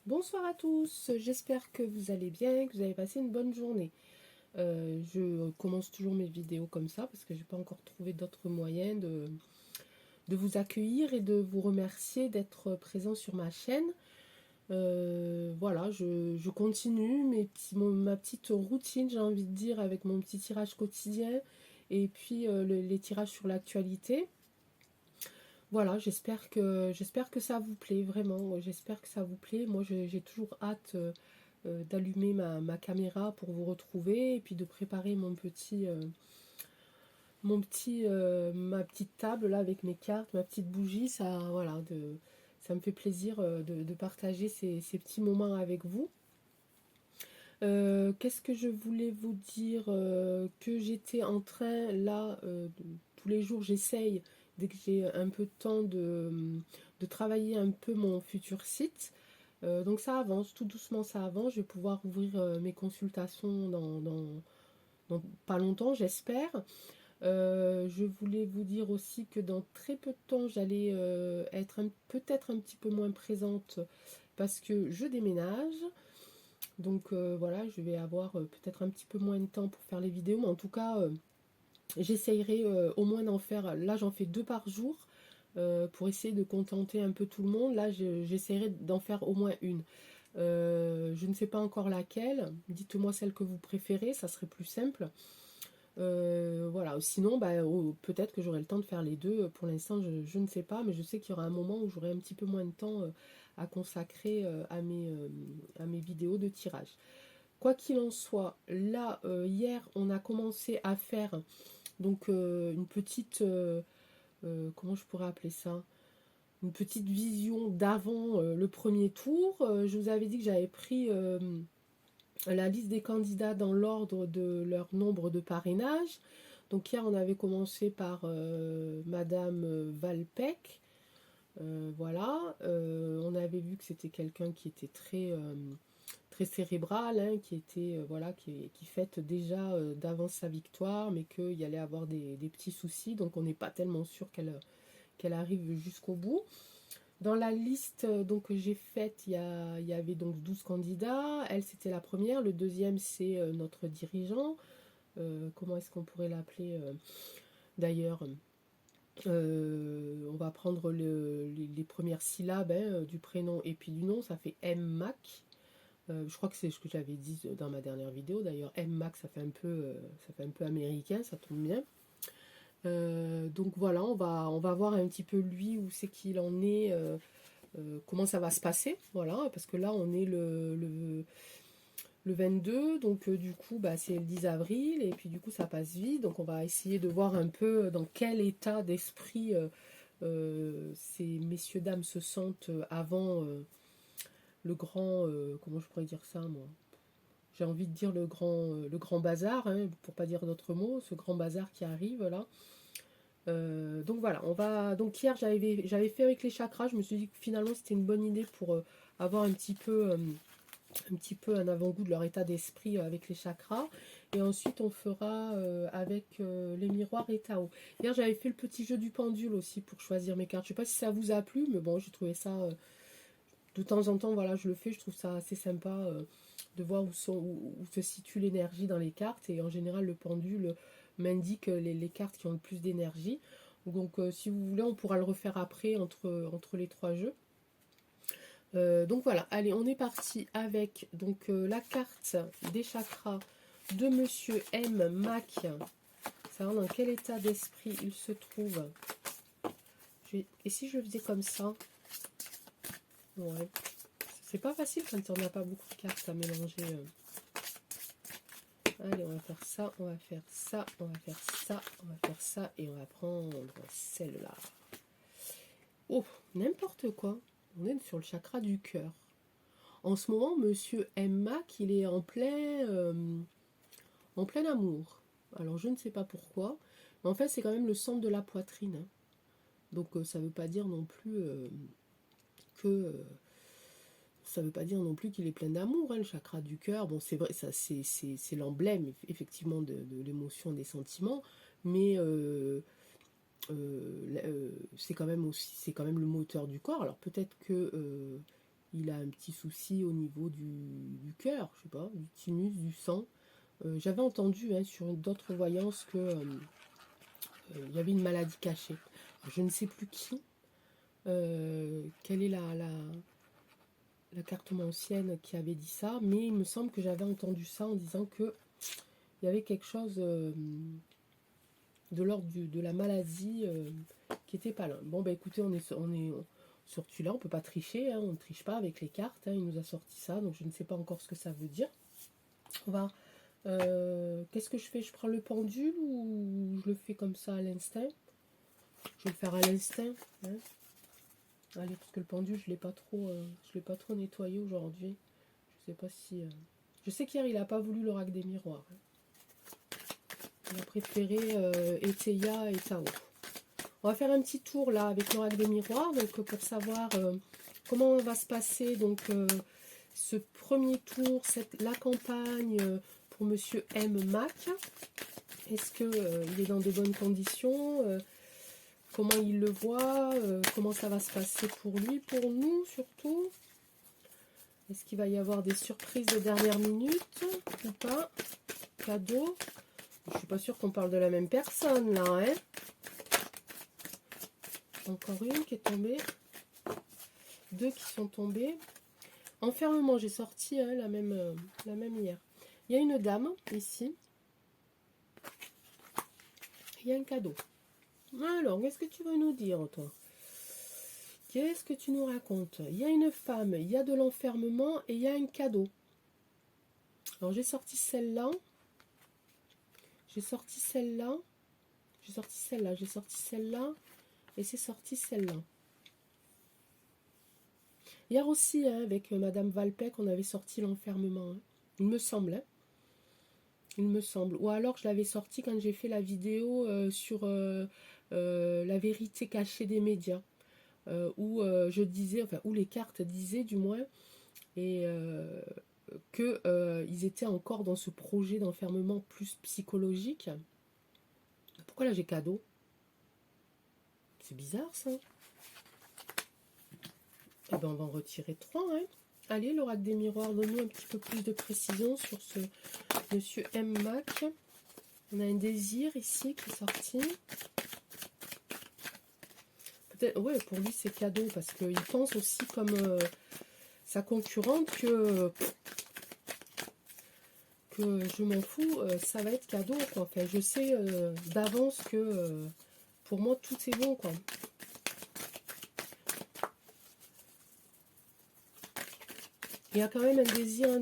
Bonsoir à tous, j'espère que vous allez bien, que vous avez passé une bonne journée. Je commence toujours mes vidéos comme ça parce que je n'ai pas encore trouvé d'autres moyens de vous accueillir et de vous remercier d'être présent sur ma chaîne. Voilà, je continue ma petite routine, j'ai envie de dire, avec mon petit tirage quotidien et puis les tirages sur l'actualité. Voilà, j'espère que ça vous plaît, vraiment. J'espère que ça vous plaît. Moi, j'ai toujours hâte d'allumer ma caméra pour vous retrouver et puis de préparer ma petite table là avec mes cartes, ma petite bougie. Ça, voilà, ça me fait plaisir de partager ces petits moments avec vous. Qu'est-ce que je voulais vous dire que j'étais en train là, tous les jours j'essaye, dès que j'ai un peu de temps, de travailler un peu mon futur site. Donc ça avance, tout doucement ça avance. Je vais pouvoir ouvrir mes consultations dans pas longtemps, j'espère. Je voulais vous dire aussi que dans très peu de temps, j'allais être peut-être un petit peu moins présente parce que je déménage. Donc voilà, je vais avoir peut-être un petit peu moins de temps pour faire les vidéos, mais en tout cas, j'essayerai au moins d'en faire. Là, j'en fais 2 par jour pour essayer de contenter un peu tout le monde. Là, j'essaierai d'en faire au moins une. Je ne sais pas encore laquelle. Dites-moi celle que vous préférez, ça serait plus simple. Voilà, sinon, bah, peut-être que j'aurai le temps de faire les deux. Pour l'instant, je ne sais pas, mais je sais qu'il y aura un moment où j'aurai un petit peu moins de temps à consacrer à mes vidéos de tirage. Quoi qu'il en soit, là, hier, on a commencé à faire donc une petite, comment je pourrais appeler ça? Une petite vision d'avant le premier tour. Je vous avais dit que j'avais pris la liste des candidats dans l'ordre de leur nombre de parrainage. Donc hier, on avait commencé par Madame Valpec. Voilà, on avait vu que c'était quelqu'un qui était très cérébral, hein, qui était voilà, qui fête déjà d'avance sa victoire, mais qu'il y allait avoir des petits soucis, donc on n'est pas tellement sûr qu'elle arrive jusqu'au bout. Dans la liste donc, que j'ai faite, il y avait donc 12 candidats. Elle, c'était la première. Le deuxième, c'est notre dirigeant. Comment est-ce qu'on pourrait l'appeler d'ailleurs on va prendre les premières syllabes hein, du prénom et puis du nom. Ça fait M-Mac. Je crois que c'est ce que j'avais dit dans ma dernière vidéo. D'ailleurs, M-Mac, ça fait un peu américain, ça tombe bien. Donc voilà, on va voir un petit peu lui où c'est qu'il en est, comment ça va se passer. Voilà, parce que là, on est le 22, donc du coup, bah, c'est le 10 avril, et puis du coup, ça passe vite. Donc on va essayer de voir un peu dans quel état d'esprit ces messieurs, dames se sentent avant le grand, comment je pourrais dire ça, moi, j'ai envie de dire le grand bazar, hein, pour pas dire d'autres mots, ce grand bazar qui arrive là. Donc voilà, on va. Donc hier j'avais fait avec les chakras, je me suis dit que finalement c'était une bonne idée pour avoir un petit peu un avant-goût de leur état d'esprit avec les chakras. Et ensuite on fera avec les miroirs et Tao. Hier j'avais fait le petit jeu du pendule aussi pour choisir mes cartes. Je sais pas si ça vous a plu, mais bon j'ai trouvé ça de temps en temps, voilà, je le fais, je trouve ça assez sympa de voir où se situe l'énergie dans les cartes. Et en général, le pendule m'indique les cartes qui ont le plus d'énergie. Donc, si vous voulez, on pourra le refaire après entre les 3 jeux. Donc voilà, allez, on est parti avec donc la carte des chakras de Monsieur M. Mac. Savoir dans quel état d'esprit il se trouve. Et si je le faisais comme ça? Ouais. C'est pas facile quand on n'a pas beaucoup de cartes à mélanger. Allez, on va faire ça, on va faire ça, on va faire ça, on va faire ça, et on va prendre celle-là. Oh, n'importe quoi. On est sur le chakra du cœur. En ce moment, Monsieur Emma, qu'il est en plein amour. Alors, je ne sais pas pourquoi, mais en fait, c'est quand même le centre de la poitrine, hein. Donc, ça ne veut pas dire non plus que ça veut pas dire non plus qu'il est plein d'amour, hein, le chakra du cœur. Bon, c'est vrai, ça c'est l'emblème effectivement de l'émotion, des sentiments, mais c'est quand même le moteur du corps. Alors peut-être que il a un petit souci au niveau du cœur, je sais pas, du thymus, du sang. J'avais entendu hein, sur d'autres voyances que il y avait une maladie cachée. Alors, je ne sais plus qui, quelle est la carte ancienne qui avait dit ça, mais il me semble que j'avais entendu ça en disant que il y avait quelque chose de l'ordre de la maladie qui était pas là. Bon, bah écoutez, on est sur celui-là, on peut pas tricher, hein, on ne triche pas avec les cartes, hein, il nous a sorti ça, donc je ne sais pas encore ce que ça veut dire. On va... qu'est-ce que je fais? Je prends le pendule ou je le fais comme ça à l'instinct? Je vais le faire à l'instinct. Hein. Allez, parce que le pendule, je l'ai pas trop nettoyé aujourd'hui. Je sais pas si... Je sais qu'hier, il n'a pas voulu l'oracle des miroirs. Hein. Il a préféré Eteia et Tao. On va faire un petit tour là avec l'oracle des miroirs, donc pour savoir comment va se passer donc ce premier tour, la campagne pour Monsieur M. Mac. Est-ce que il est dans de bonnes conditions? Comment il le voit? Comment ça va se passer pour lui, pour nous surtout? Est-ce qu'il va y avoir des surprises de dernière minute ou pas? Cadeau? Je suis pas sûre qu'on parle de la même personne là, hein? Encore une qui est tombée. Deux qui sont tombées. Enfermement, j'ai sorti hein, la même hier. Il y a une dame ici. Il y a un cadeau. Alors, qu'est-ce que tu veux nous dire, toi? Qu'est-ce que tu nous racontes? Il y a une femme, il y a de l'enfermement et il y a un cadeau. Alors, j'ai sorti celle-là. J'ai sorti celle-là. J'ai sorti celle-là. J'ai sorti celle-là. Et c'est sorti celle-là. Hier aussi, hein, avec Madame Valpec, on avait sorti l'enfermement. Hein. Il me semble. Hein. Il me semble. Ou alors, je l'avais sorti quand j'ai fait la vidéo sur la vérité cachée des médias. Où je disais, enfin, où les cartes disaient du moins, et qu'ils étaient encore dans ce projet d'enfermement plus psychologique. Pourquoi là j'ai cadeau? C'est bizarre ça. Eh ben on va en retirer 3. Hein. Allez, l'oracle des miroirs, donne-nous un petit peu plus de précision sur ce Monsieur M. Mac. On a un désir ici qui est sorti. Peut-être, ouais, pour lui c'est cadeau parce qu'il pense aussi comme sa concurrente que je m'en fous, ça va être cadeau. Quoi. Enfin, je sais d'avance que pour moi tout est bon. Quoi. Il y a quand même un désir hein,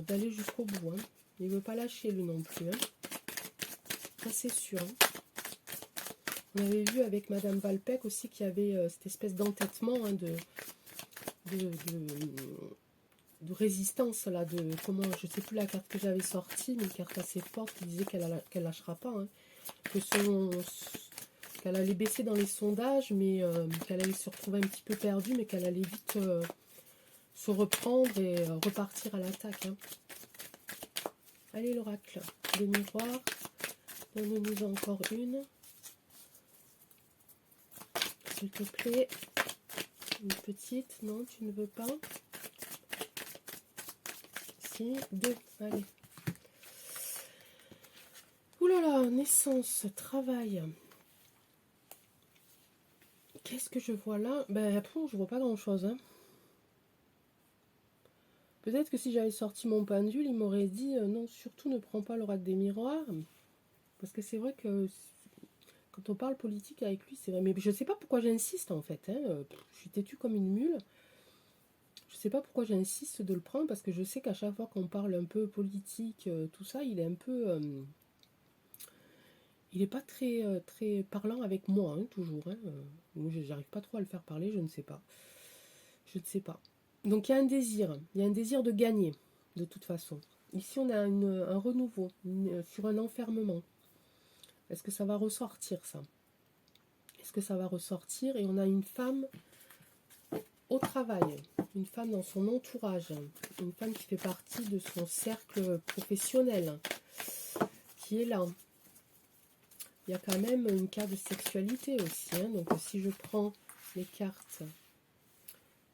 d'aller jusqu'au bout. Hein. Il ne veut pas lâcher lui non plus. Hein. Ça c'est sûr. Hein. On avait vu avec Madame Valpec aussi qu'il y avait cette espèce d'entêtement hein, de résistance là, de comment, je sais plus la carte que j'avais sortie, mais une carte assez forte qui disait qu'elle lâchera pas, hein, qu'elle allait baisser dans les sondages, mais qu'elle allait se retrouver un petit peu perdue, mais qu'elle allait vite se reprendre et repartir à l'attaque. Hein. Allez l'oracle des miroirs, donne-nous encore une, s'il te plaît, une petite, non tu ne veux pas. 2, allez. Ouh là là, naissance, travail. Qu'est-ce que je vois là? Ben, je vois pas grand-chose. Hein. Peut-être que si j'avais sorti mon pendule, il m'aurait dit non, surtout ne prends pas l'oracle des miroirs. Parce que c'est vrai que quand on parle politique avec lui, c'est vrai. Mais je sais pas pourquoi j'insiste en fait. Hein. Je suis têtue comme une mule. Je sais pas pourquoi j'insiste de le prendre parce que je sais qu'à chaque fois qu'on parle un peu politique, tout ça, il est un peu... il n'est pas très, très parlant avec moi, hein, toujours. Hein. J'arrive pas trop à le faire parler, je ne sais pas. Je ne sais pas. Donc il y a un désir de gagner, de toute façon. Ici on a un renouveau, sur un enfermement. Est-ce que ça va ressortir ça? Est-ce que ça va ressortir? Et on a une femme au travail, une femme dans son entourage, une femme qui fait partie de son cercle professionnel, qui est là. Il y a quand même une carte de sexualité aussi. Hein, donc si je prends les cartes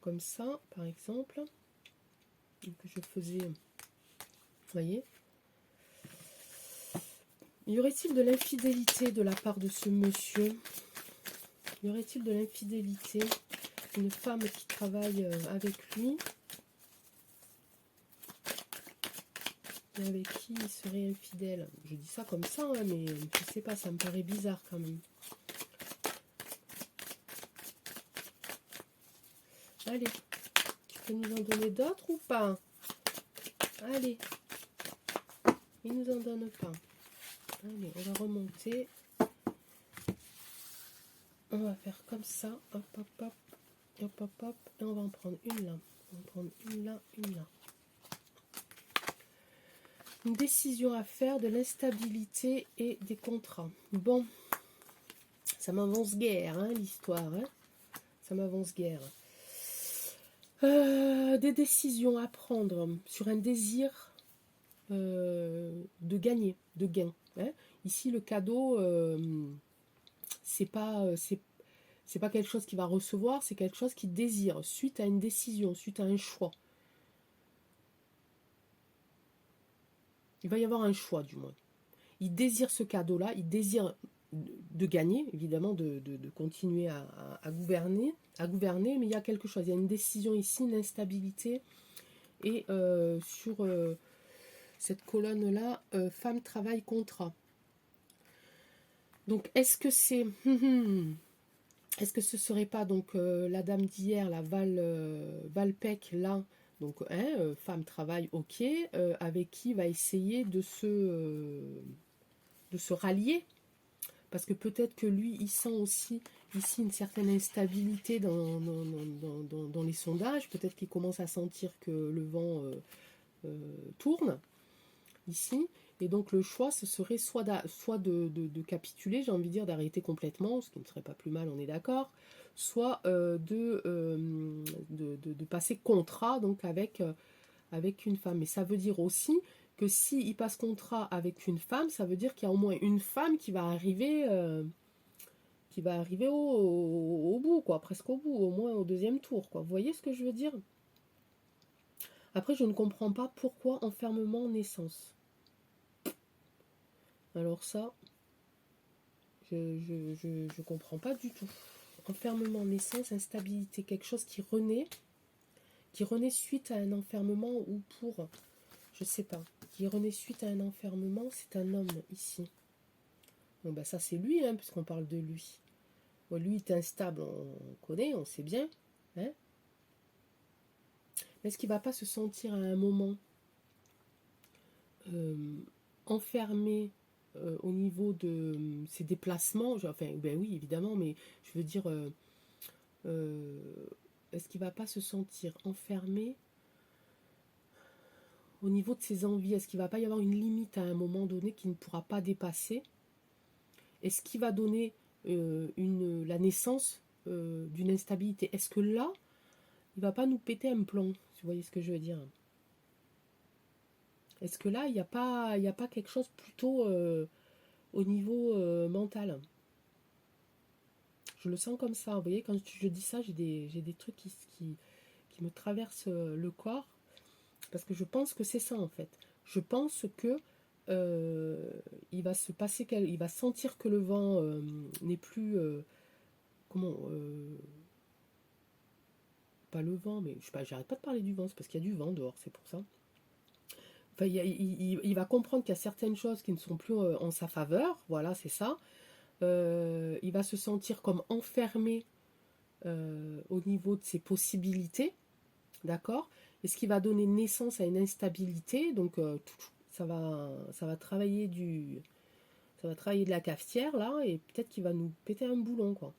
comme ça, par exemple, que je faisais, vous voyez. Y aurait-il de l'infidélité de la part de ce monsieur? Y aurait-il de l'infidélité? Une femme qui travaille avec lui, et avec qui il serait infidèle? Je dis ça comme ça, hein, mais je sais pas, ça me paraît bizarre quand même. Allez, tu peux nous en donner d'autres ou pas? Allez, il nous en donne pas. Allez, on va remonter. On va faire comme ça. Hop, hop, hop. Hop, hop, hop. Et on va en prendre une là. On va prendre une là, une là. Une décision à faire, de l'instabilité et des contrats. Bon, ça m'avance guère, hein, l'histoire. Hein, ça m'avance guère. Des décisions à prendre sur un désir de gagner, de gain. Hein. Ici, le cadeau, c'est pas quelque chose qu'il va recevoir, c'est quelque chose qu'il désire, suite à une décision, suite à un choix. Il va y avoir un choix, du moins. Il désire ce cadeau-là, il désire de gagner, évidemment, de continuer à gouverner, mais il y a quelque chose, il y a une décision ici, une instabilité, et sur cette colonne-là, femme, travail, contrat. Donc, est-ce que c'est... est-ce que ce serait pas donc la dame d'hier, la Valpec, là, donc femme, travail, ok, avec qui va essayer de se rallier? Parce que peut-être que lui, il sent aussi ici une certaine instabilité dans les sondages. Peut-être qu'il commence à sentir que le vent tourne ici. Et donc le choix, ce serait soit de capituler, j'ai envie de dire, d'arrêter complètement, ce qui ne serait pas plus mal, on est d'accord, soit de passer contrat donc avec une femme. Et ça veut dire aussi que s'il passe contrat avec une femme, ça veut dire qu'il y a au moins une femme qui va arriver au bout, quoi, presque au bout, au moins au deuxième tour, quoi. Vous voyez ce que je veux dire? Après, je ne comprends pas pourquoi enfermement naissance. Alors ça, je comprends pas du tout. Enfermement, naissance, instabilité, quelque chose qui renaît suite à un enfermement ou pour, je sais pas, qui renaît suite à un enfermement, c'est un homme ici. Bon bah ça c'est lui, hein, puisqu'on parle de lui. Bon, lui il est instable, on connaît, on sait bien. Hein. Mais est-ce qu'il va pas se sentir à un moment enfermé au niveau de ses déplacements, enfin ben oui évidemment, mais je veux dire est-ce qu'il va pas se sentir enfermé au niveau de ses envies? Est-ce qu'il va pas y avoir une limite à un moment donné qu'il ne pourra pas dépasser? Est-ce qu'il va donner la naissance d'une instabilité? Est-ce que là il va pas nous péter un plomb, si vous voyez ce que je veux dire? Est-ce que là il n'y a pas quelque chose plutôt au niveau mental? Je le sens comme ça. Vous voyez, quand je dis ça, j'ai des trucs qui me traversent le corps. Parce que je pense que c'est ça, en fait. Je pense que il va se passer, il va sentir que le vent n'est plus... pas le vent, mais je sais pas, j'arrête pas de parler du vent, c'est parce qu'il y a du vent dehors, c'est pour ça. Enfin, il va comprendre qu'il y a certaines choses qui ne sont plus en sa faveur, voilà, c'est ça. Il va se sentir comme enfermé au niveau de ses possibilités, d'accord? Et ce qui va donner naissance à une instabilité, donc ça va travailler de la cafetière là, et peut-être qu'il va nous péter un boulon, quoi.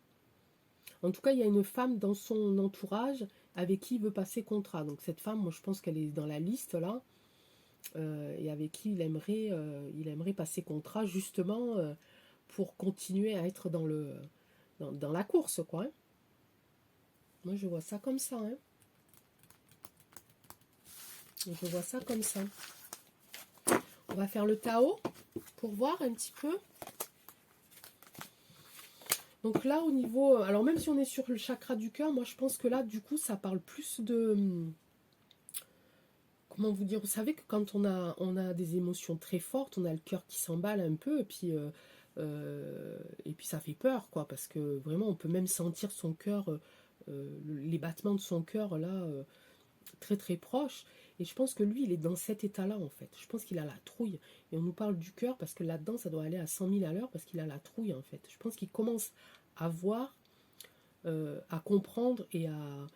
En tout cas, il y a une femme dans son entourage avec qui il veut passer contrat. Donc cette femme, moi je pense qu'elle est dans la liste là, et avec qui il aimerait passer contrat justement pour continuer à être dans la course, quoi. Hein. Moi, je vois ça comme ça. Hein. Je vois ça comme ça. On va faire le Tao pour voir un petit peu. Donc là, au niveau... Alors même si on est sur le chakra du cœur, moi je pense que là, du coup, ça parle plus de... Comment vous dire? Vous savez que quand on a des émotions très fortes, on a le cœur qui s'emballe un peu, et puis ça fait peur, quoi, parce que vraiment, on peut même sentir son cœur, les battements de son cœur, là, très très proches. Et je pense que lui, il est dans cet état-là, en fait. Je pense qu'il a la trouille. Et on nous parle du cœur, parce que là-dedans, ça doit aller à 100 000 à l'heure, parce qu'il a la trouille, en fait. Je pense qu'il commence à voir, à comprendre et à...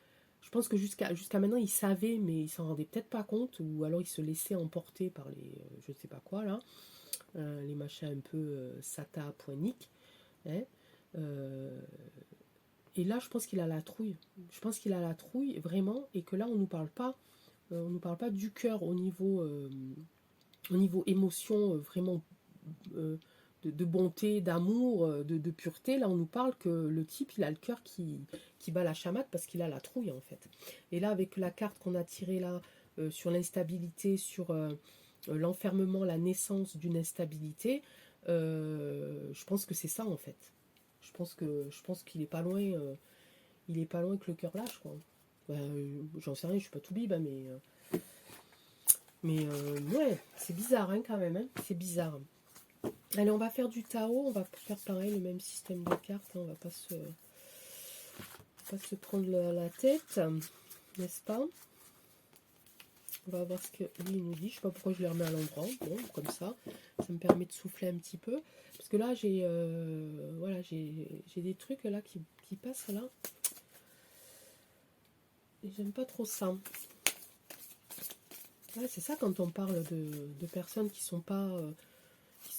Je pense que jusqu'à maintenant, il savait, mais il s'en rendait peut-être pas compte, ou alors il se laissait emporter par les, je sais pas quoi là, les machins un peu sata poiniques. Hein. Euh, et là, je pense qu'il a la trouille. Je pense qu'il a la trouille vraiment, et que là, on nous parle pas du cœur au niveau émotion vraiment euh, de bonté, d'amour, de pureté. Là, on nous parle que le type, il a le cœur qui bat la chamade parce qu'il a la trouille, en fait. Et là, avec la carte qu'on a tirée là, sur l'instabilité, sur l'enfermement, la naissance d'une instabilité, je pense que c'est ça, en fait. Je pense qu'il est pas loin, il est pas loin que le cœur lâche, quoi. J'en sais rien, je suis pas tout bib, hein, mais ouais, c'est bizarre, hein, quand même, hein, c'est bizarre. Allez, on va faire du Tao, on va faire pareil, le même système de cartes, hein, on va pas se prendre la tête, n'est-ce pas? On va voir ce que lui nous dit, je sais pas pourquoi je les remets à l'endroit, bon, comme ça me permet de souffler un petit peu, parce que là, voilà, j'ai des trucs là qui passent là, et j'aime pas trop ça. Ouais, c'est ça quand on parle de personnes qui sont pas... qui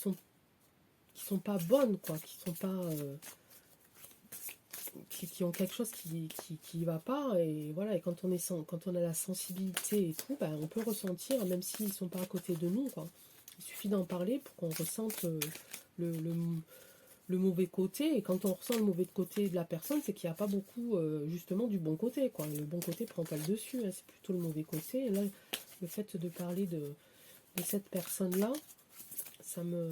sont pas bonnes, quoi, qui sont pas... qui ont quelque chose qui va pas, et voilà, et quand on a la sensibilité et tout, ben, on peut ressentir, même s'ils sont pas à côté de nous, quoi. Il suffit d'en parler pour qu'on ressente le, le, le mauvais côté, et quand on ressent le mauvais côté de la personne, c'est qu'il n'y a pas beaucoup, justement, du bon côté, quoi. Le bon côté prend pas le dessus, hein, c'est plutôt le mauvais côté, et là, le fait de parler de cette personne-là, ça me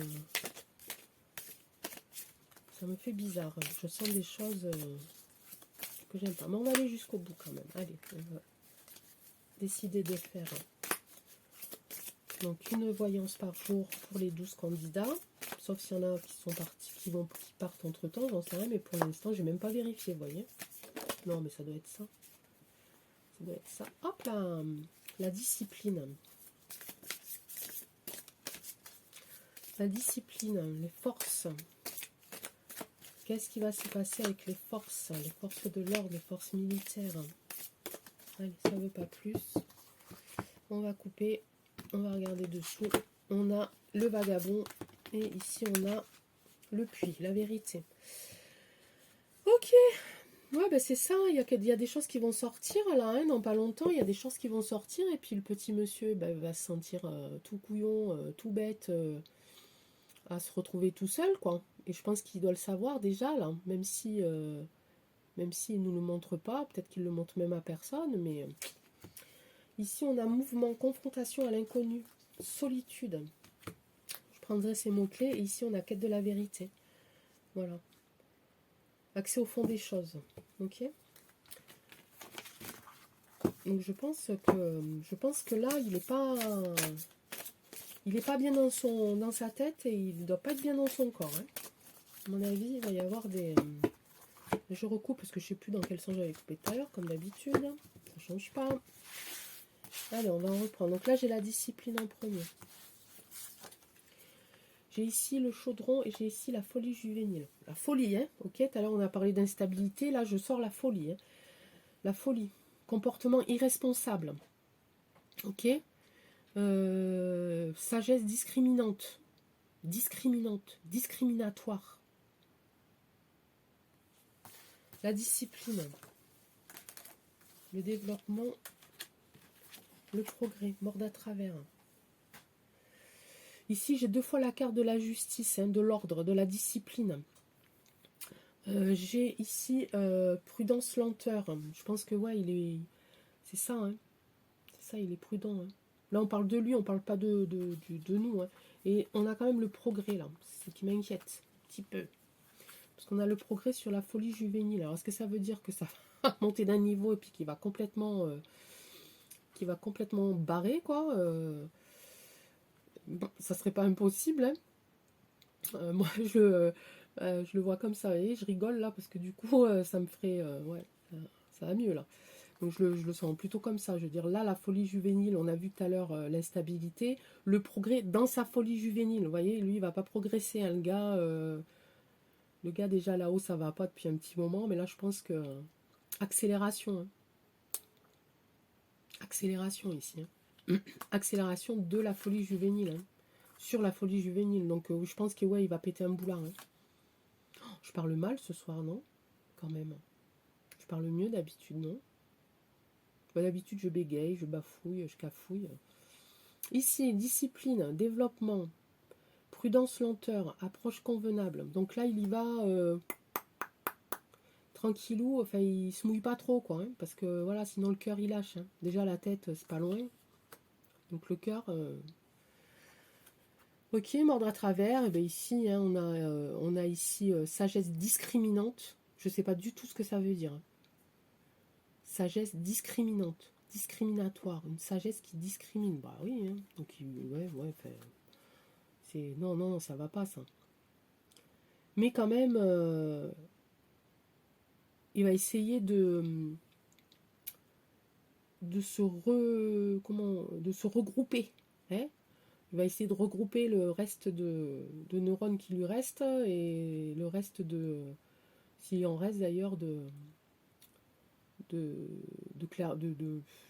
fait bizarre. Je sens des choses que j'aime pas. Mais on va aller jusqu'au bout quand même. Allez, on va décider de faire donc une voyance par jour pour les 12 candidats. Sauf s'il y en a qui sont partis, qui partent entre temps, j'en sais rien, mais pour l'instant, j'ai même pas vérifié, vous voyez. Non, mais ça doit être ça. Ça doit être ça. Hop là, la discipline. La discipline, les forces. Qu'est-ce qui va se passer avec les forces de l'ordre, les forces militaires? Allez, ça ne veut pas plus. On va couper, on va regarder dessous. On a le vagabond et ici on a le puits, la vérité. Ok, ouais, ben c'est ça, il y a des choses qui vont sortir là, hein, dans pas longtemps, il y a des choses qui vont sortir et puis le petit monsieur va se sentir tout couillon, tout bête, à se retrouver tout seul, quoi. Et je pense qu'il doit le savoir déjà, là, même si il ne nous le montre pas, peut-être qu'il le montre même à personne, mais ici on a mouvement, confrontation à l'inconnu, solitude. Je prendrai ces mots-clés, et ici on a quête de la vérité. Voilà. Accès au fond des choses. Ok. Donc je pense que là, il est pas bien dans sa tête, et il ne doit pas être bien dans son corps. Hein. À mon avis, il va y avoir des... Je recoupe parce que je ne sais plus dans quel sens j'avais coupé tout à l'heure, comme d'habitude. Ça ne change pas. Allez, on va en reprendre. Donc là, j'ai la discipline en premier. J'ai ici le chaudron et j'ai ici la folie juvénile. La folie, hein. Ok, tout à l'heure, on a parlé d'instabilité. Là, je sors la folie. Hein. La folie. Comportement irresponsable. Ok. Sagesse discriminante. Discriminatoire. La discipline. Le développement. Le progrès. Morde à travers. Ici, j'ai deux fois la carte de la justice, hein, de l'ordre, de la discipline. J'ai ici prudence, lenteur. Je pense que, ouais, c'est ça, hein. C'est ça, il est prudent. Hein. Là, on parle de lui, on parle pas de nous. Hein. Et on a quand même le progrès, là. C'est ce qui m'inquiète un petit peu. Parce qu'on a le progrès sur la folie juvénile. Alors, est-ce que ça veut dire que ça va monter d'un niveau et puis qu'il va complètement barrer, quoi bon, ça serait pas impossible, hein. Moi, je le vois comme ça, et je rigole là, parce que du coup, ça me ferait... ouais, ça va mieux là. Donc je le sens plutôt comme ça. Je veux dire, là, la folie juvénile, on a vu tout à l'heure l'instabilité, le progrès dans sa folie juvénile. Vous voyez, lui, il va pas progresser, hein, le gars déjà là-haut, ça va pas depuis un petit moment, mais là, je pense que... accélération, hein. Accélération ici, hein. Accélération de la folie juvénile, hein. Sur la folie juvénile. Donc je pense que ouais, il va péter un boulard, hein. Je parle mal ce soir, non? Quand même. Je parle mieux d'habitude, non? Bah, d'habitude, je bégaye, je bafouille, je cafouille. Ici, discipline, développement, prudence, lenteur, approche convenable. Donc là, il y va tranquillou, enfin, il se mouille pas trop, quoi, hein, parce que voilà, sinon le cœur il lâche, hein. Déjà, la tête, c'est pas loin. Donc le cœur. Ok, mordre à travers. Et bien ici, hein, on a ici sagesse discriminante. Je sais pas du tout ce que ça veut dire, hein. Sagesse discriminante, discriminatoire, une sagesse qui discrimine. Bah oui, hein. Donc ouais, ouais, c'est non, non, non, ça va pas ça. Mais quand même, il va essayer de se regrouper, hein. Il va essayer de regrouper le reste de neurones qui lui restent et le reste s'il en reste d'ailleurs, de,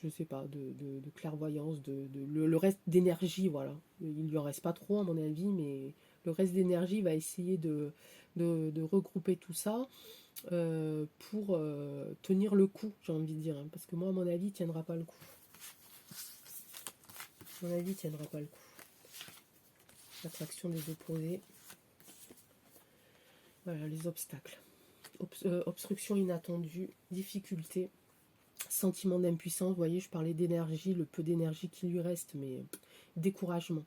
je sais pas, de clairvoyance, le reste d'énergie, voilà. Il lui en reste pas trop à mon avis, mais le reste d'énergie va essayer de regrouper tout ça pour tenir le coup, j'ai envie de dire, hein, parce que moi, à mon avis, il tiendra pas le coup. À mon avis, il tiendra pas le coup. L'attraction des opposés. Voilà, les obstacles. Obstruction inattendue, difficulté, sentiment d'impuissance. Vous voyez, je parlais d'énergie, le peu d'énergie qui lui reste, mais découragement.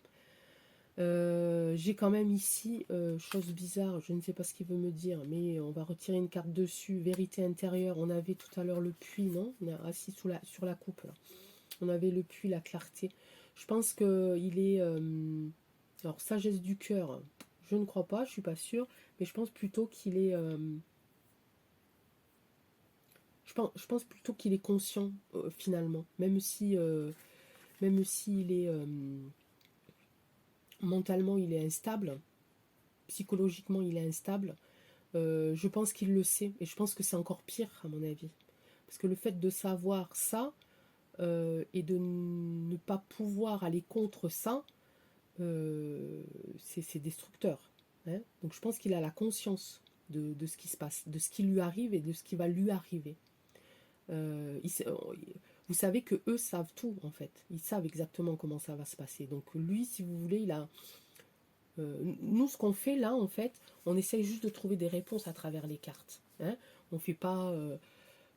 J'ai quand même ici, chose bizarre, je ne sais pas ce qu'il veut me dire, mais on va retirer une carte dessus, vérité intérieure. On avait tout à l'heure le puits, non? On est assis sur la coupe, là. On avait le puits, la clarté. Je pense qu'il est... alors, sagesse du cœur, je ne crois pas, je suis pas sûre, mais je pense plutôt qu'il est... je pense plutôt qu'il est conscient, finalement, même s'il est... mentalement, il est instable, psychologiquement, il est instable. Je pense qu'il le sait, et je pense que c'est encore pire, à mon avis. Parce que le fait de savoir ça, et de ne pas pouvoir aller contre ça, c'est destructeur, hein. Donc je pense qu'il a la conscience de ce qui se passe, de ce qui lui arrive et de ce qui va lui arriver. Vous savez que eux savent tout, en fait. Ils savent exactement comment ça va se passer. Donc lui, si vous voulez, il a... nous, ce qu'on fait là, en fait, on essaye juste de trouver des réponses à travers les cartes, hein. On fait pas...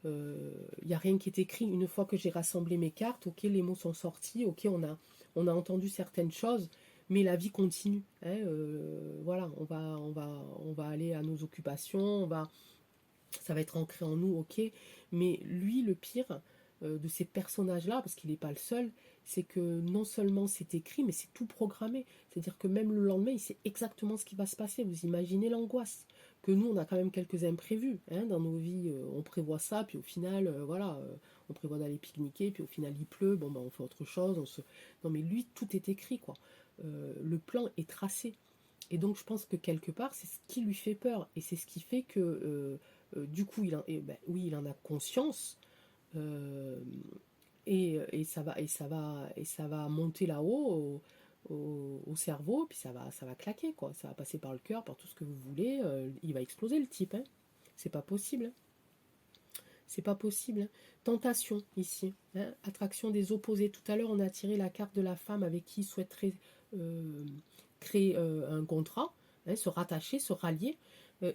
il n'y a rien qui est écrit. Une fois que j'ai rassemblé mes cartes, ok, les mots sont sortis, ok, on a entendu certaines choses, mais la vie continue, hein. Voilà, on va aller à nos occupations, ça va être ancré en nous, ok. Mais lui, le pire de ces personnages-là, parce qu'il n'est pas le seul, c'est que non seulement c'est écrit, mais c'est tout programmé. C'est-à-dire que même le lendemain, il sait exactement ce qui va se passer. Vous imaginez l'angoisse que nous, on a quand même quelques imprévus, hein, dans nos vies. On prévoit ça, puis au final, voilà, on prévoit d'aller pique-niquer, puis au final, il pleut, bon, ben, on fait autre chose. Non, mais lui, tout est écrit, quoi. Le plan est tracé. Et donc, je pense que quelque part, c'est ce qui lui fait peur. Et c'est ce qui fait que... du coup, oui, il en a conscience, euh, et ça va monter là-haut au cerveau, puis ça va claquer, quoi. Ça va passer par le cœur, par tout ce que vous voulez. Il va exploser le type, hein. C'est pas possible, hein. C'est pas possible, hein. Tentation ici, hein. Attraction des opposés. Tout à l'heure, on a tiré la carte de la femme avec qui il souhaiterait créer un contrat, hein, se rattacher, se rallier.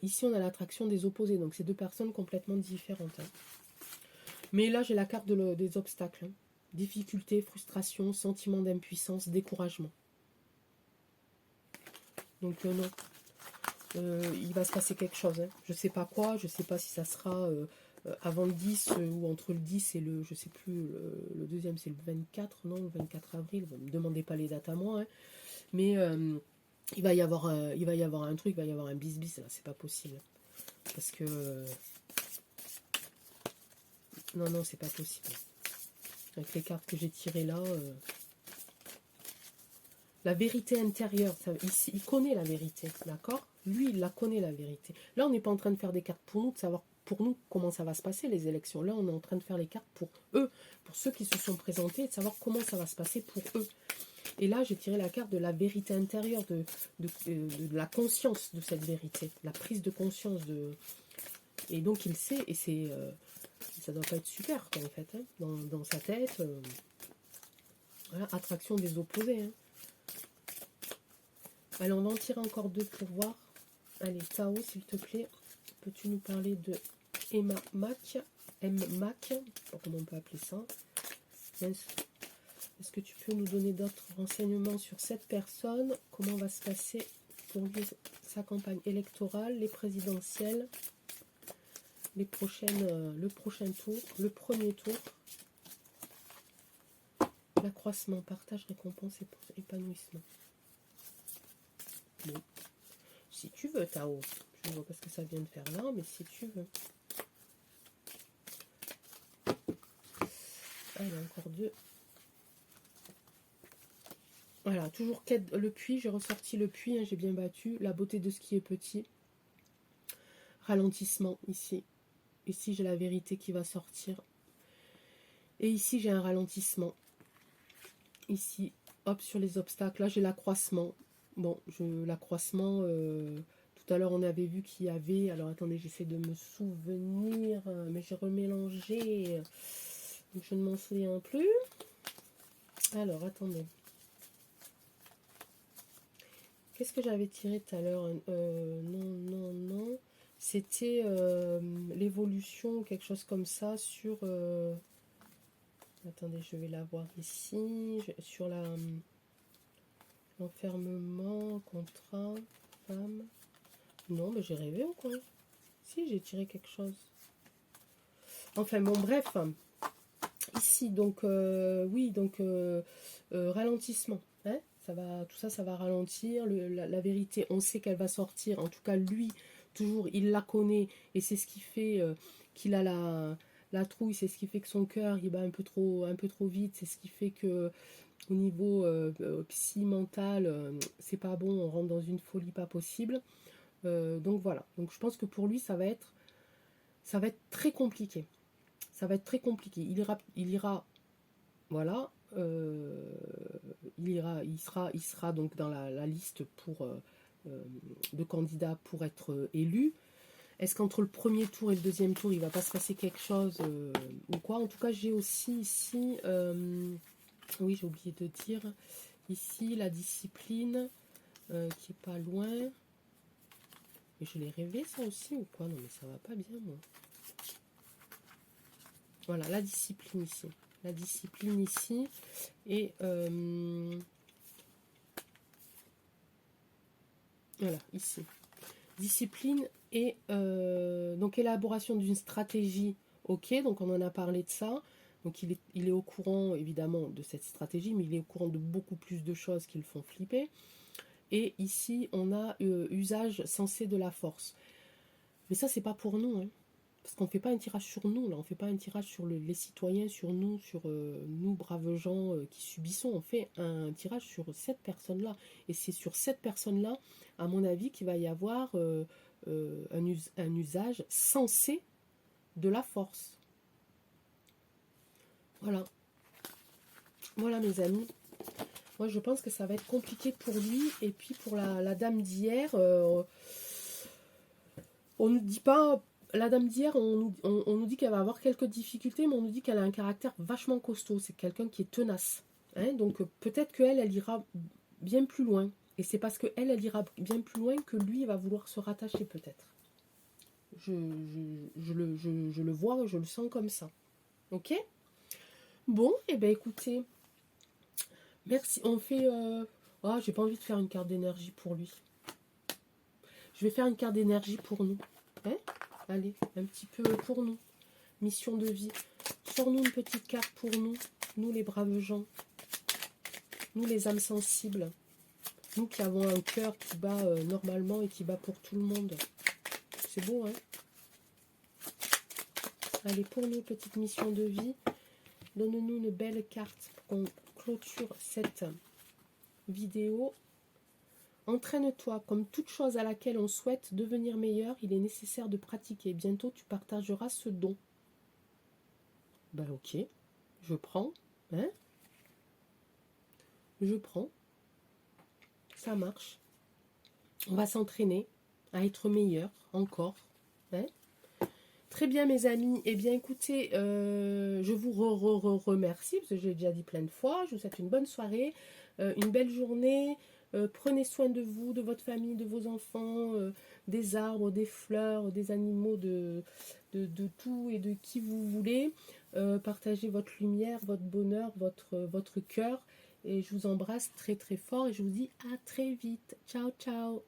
Ici, on a l'attraction des opposés, donc c'est deux personnes complètement différentes, hein. Mais là, j'ai la carte des obstacles, hein. Difficulté, frustration, sentiment d'impuissance, découragement. Donc non. il va se passer quelque chose. Hein. Je sais pas quoi, je sais pas si ça sera avant le 10 ou entre le 10 et le, je sais plus, le deuxième c'est le 24, non, le 24 avril. Ne me demandez pas les dates à moi. Hein. Mais il va y avoir un truc, il va y avoir un bis-bis, là, c'est pas possible. Parce que... non, non, c'est pas possible. Avec les cartes que j'ai tirées là... la vérité intérieure, ça, il connaît la vérité, d'accord? Lui, il la connaît, la vérité. Là, on n'est pas en train de faire des cartes pour nous, de savoir pour nous comment ça va se passer, les élections. Là, on est en train de faire les cartes pour eux, pour ceux qui se sont présentés, de savoir comment ça va se passer pour eux. Et là, j'ai tiré la carte de la vérité intérieure, de la conscience de cette vérité, la prise de conscience. Et donc, il sait, et c'est... ça doit pas être super, quoi, en fait, hein, dans sa tête. Voilà, attraction des opposés, hein. Allez, on va en tirer encore deux pour voir. Allez, Tao, s'il te plaît, peux-tu nous parler de Emma Mac, M Mac, je sais pas comment on peut appeler ça. Est-ce que tu peux nous donner d'autres renseignements sur cette personne? Comment va se passer pour lui sa campagne électorale, les présidentielles, les prochaines, le prochain tour, le premier tour, l'accroissement, partage, récompense et épanouissement. Bon. Si tu veux, Tao. Je ne vois pas ce que ça vient de faire là, mais si tu veux. Allez, encore deux. Voilà, toujours quête le puits. J'ai ressorti le puits, hein, j'ai bien battu. La beauté de ce qui est petit. Ralentissement, ici. Ici, j'ai la vérité qui va sortir. Et ici, j'ai un ralentissement. Ici, hop, sur les obstacles. Là, j'ai l'accroissement. Bon, l'accroissement... tout à l'heure, on avait vu qu'il y avait... Alors, attendez, j'essaie de me souvenir. Mais j'ai remélangé. Donc, je ne m'en souviens plus. Alors, attendez. Qu'est-ce que j'avais tiré tout à l'heure? Non. C'était l'évolution, quelque chose comme ça, sur... attendez, je vais la voir ici. Sur l'enfermement, contrat, femme... Non, mais j'ai rêvé ou quoi? Si, j'ai tiré quelque chose. Enfin, bon, bref. Ici, donc, oui, donc, ralentissement. Hein, tout ça, ça va ralentir. La vérité, on sait qu'elle va sortir. En tout cas, lui, toujours, il la connaît. Et c'est ce qui fait qu'il a la trouille. C'est ce qui fait que son cœur, il bat un peu trop vite. C'est ce qui fait que au niveau psy mental, c'est pas bon. On rentre dans une folie pas possible. Donc voilà. Donc je pense que pour lui, ça va être très compliqué. Ça va être très compliqué. Il ira voilà. Il sera donc dans la liste de candidats pour être élu. Est-ce qu'entre le premier tour et le deuxième tour, il va pas se passer quelque chose ou quoi? En tout cas, j'ai aussi ici, oui, j'ai oublié de dire, ici la discipline qui est pas loin. Mais je l'ai rêvé ça aussi ou quoi? Non, mais ça va pas bien, moi. Voilà, la discipline ici. La discipline ici. Et voilà, ici. Discipline et donc élaboration d'une stratégie. Ok, donc on en a parlé de ça. Donc il est au courant évidemment de cette stratégie, mais il est au courant de beaucoup plus de choses qui le font flipper. Et ici, on a usage sensé de la force. Mais ça, c'est pas pour nous, hein. Parce qu'on ne fait pas un tirage sur nous, là. On ne fait pas un tirage sur les citoyens, sur nous, nous, braves gens qui subissons. On fait un tirage sur cette personne-là. Et c'est sur cette personne-là, à mon avis, qu'il va y avoir un usage sensé de la force. Voilà. Voilà, mes amis. Moi, je pense que ça va être compliqué pour lui. Et puis, pour la dame d'hier, on ne dit pas... La dame d'hier, on nous dit qu'elle va avoir quelques difficultés, mais on nous dit qu'elle a un caractère vachement costaud. C'est quelqu'un qui est tenace. Hein, donc peut-être qu'elle, elle ira bien plus loin. Et c'est parce qu'elle, elle ira bien plus loin que lui, il va vouloir se rattacher peut-être. Je le vois, je le sens comme ça. Ok? Bon, et ben écoutez, merci. On fait... j'ai pas envie de faire une carte d'énergie pour lui. Je vais faire une carte d'énergie pour nous. Hein? Allez, un petit peu pour nous. Mission de vie. Sors-nous une petite carte pour nous. Nous les braves gens. Nous les âmes sensibles. Nous qui avons un cœur qui bat normalement et qui bat pour tout le monde. C'est beau, hein? Allez, pour nous, petite mission de vie. Donne-nous une belle carte pour qu'on clôture cette vidéo. Entraîne-toi, comme toute chose à laquelle on souhaite devenir meilleur, il est nécessaire de pratiquer. Bientôt, tu partageras ce don. Ben ok, je prends. Hein? Je prends. Ça marche. On va s'entraîner à être meilleur encore. Hein? Très bien mes amis, eh bien écoutez, je vous remercie, parce que j'ai déjà dit plein de fois, je vous souhaite une bonne soirée, une belle journée, prenez soin de vous, de votre famille, de vos enfants, des arbres, des fleurs, des animaux, de tout et de qui vous voulez, partagez votre lumière, votre bonheur, votre cœur, et je vous embrasse très très fort et je vous dis à très vite, ciao ciao.